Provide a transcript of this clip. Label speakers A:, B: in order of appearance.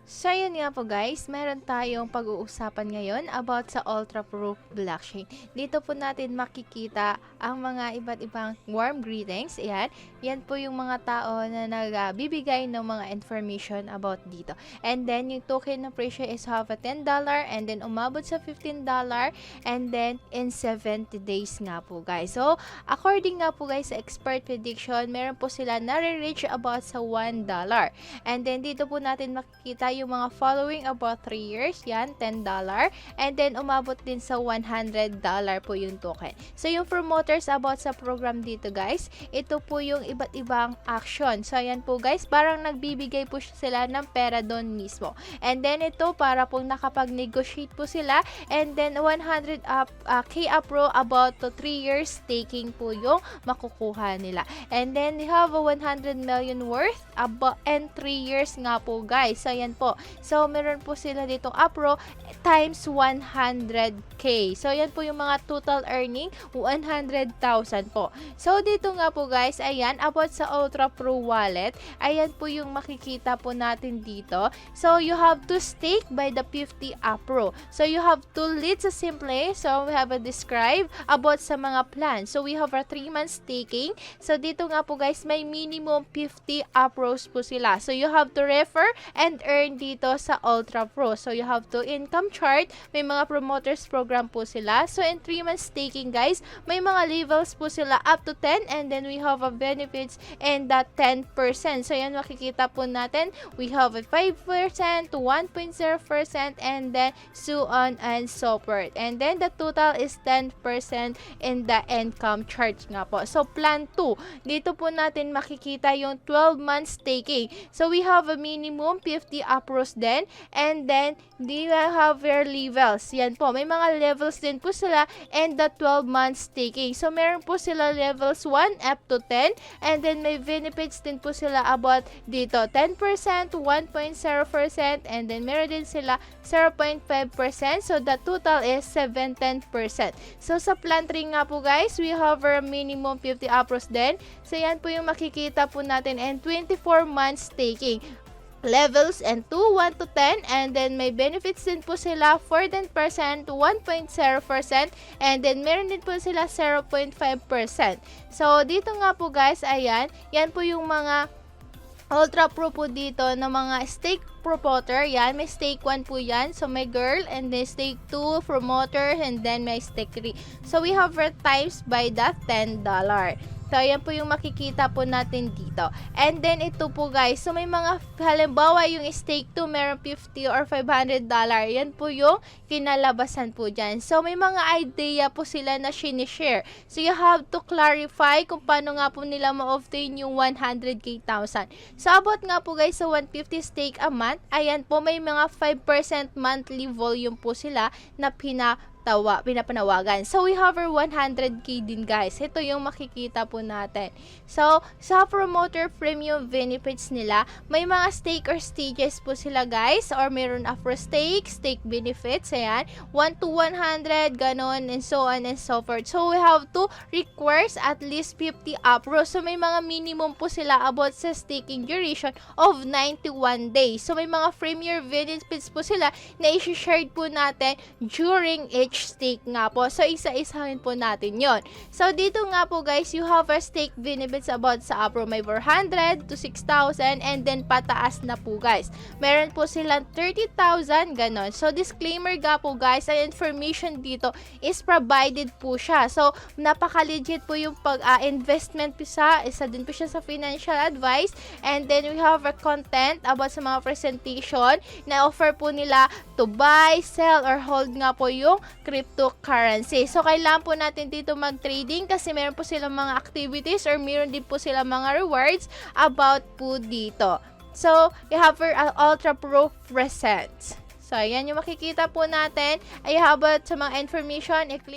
A: So, yun nga po guys, meron tayong pag-uusapan ngayon about sa Ultra-Proof Blockchain. Dito po natin makikita ang mga iba't ibang warm greetings. Ayan, yan po yung mga tao na nagbibigay ng mga information about dito. And then, yung token na presyo is half a $10 and then umabot sa $15 and then in 70 days nga po guys. So, according nga po guys sa expert prediction, meron po sila nare-reach about sa $1. And then, dito po natin makikita yung mga following about 3 years, yan, $10. And then, umabot din sa $100 po yung token. So, yung promoters about sa program dito, guys, ito po yung iba't ibang action. So, yan po, guys, parang nagbibigay po sila ng pera doon mismo. And then, ito, para pong nakapag-negotiate po sila. And then, 100 K Pro about to 3 years staking po yung makukuha nila. And then, they have a 100 million worth and 3 years nga po, guys. So, yan po. So, meron po sila ditong Apro times 100K. So, yan po yung mga total earning, 100,000 po. So, dito nga po guys, ayan, about sa Ultra Pro Wallet, ayan po yung makikita po natin dito. So, you have to stake by the 50 Apro. So, you have to lead sa simple. So, we have a describe about sa mga plans. So, we have a 3-month staking. So, dito nga po guys, may minimum 50 Apros po sila. So, you have to refer and earn dito sa Ultra Pro. So, you have to income chart. May mga promoters program po sila. So, in 3 months staking, guys, may mga levels po sila up to 10 and then we have a benefits and that 10%. So, yan makikita po natin. We have a 5% to 1.0% and then so on and so forth. And then, the total is 10% in the income chart nga po. So, plan 2. Dito po natin makikita yung 12 months staking. So, we have a minimum 50 Apros din. And then, they have their levels. Yan po. May mga levels din po sila and the 12 months staking. So, meron po sila levels 1 up to 10. And then, may benefits din po sila about dito. 10%, 1.0%, and then meron din sila 0.5%. So, the total is 17%. So, sa plan 3 nga po guys, we have a minimum 50 Apros din. So, yan po yung makikita po natin and 24 months staking levels and 2, 1 to 10 and then may benefits din po sila 14%, 1.0% and then meron din po sila 0.5%. So, dito nga po guys, ayan, yan po yung mga Ultra Pro po dito na mga stake promoter. Yan, may stake 1 po yan. So, may girl and then stake 2 promoter and then may stake 3. So, we have our times by that $10. So, ayan po yung makikita po natin dito. And then, ito po guys. So, may mga, halimbawa yung stake 2, meron 50 or $500. Yan po yung kinalabasan po dyan. So, may mga idea po sila na sinishare. So, you have to clarify kung paano nga po nila ma-obtain yung 100K thousand. So, about nga po guys sa 150 stake a month, ayan po, may mga 5% monthly volume po sila na pinapanawagan. So, we have our 100K din guys. Ito yung makikita po natin. So, sa promoter premium benefits nila, may mga stake or stages po sila guys. Or meron after stake benefits. Ayan. 1 to 100, ganon, and so on and so forth. So, we have to requires at least 50 Apros. So, may mga minimum po sila about sa staking duration of 91 days. So, may mga premier benefits po sila na i-share po natin during each stake nga po. So, isa-isahin po natin yon. So, dito nga po guys, you have a stake benefits about sa Apro. May 400 to 6,000 and then pataas na po guys. Meron po silang 30,000, ganon. So, disclaimer nga po guys, ang information dito is provided po siya. So, napaka-legit po yung investment po siya. Isa din po siya sa financial advice. And then, we have a content about sa mga presentation na offer po nila to buy, sell, or hold nga po yung cryptocurrency. So, kailangan po natin dito mag-trading kasi meron po silang mga activities or meron din po silang mga rewards about po dito. So, you have your Ultra Pro presents. So, ayan yung makikita po natin. Ay, about sa mga information, i-click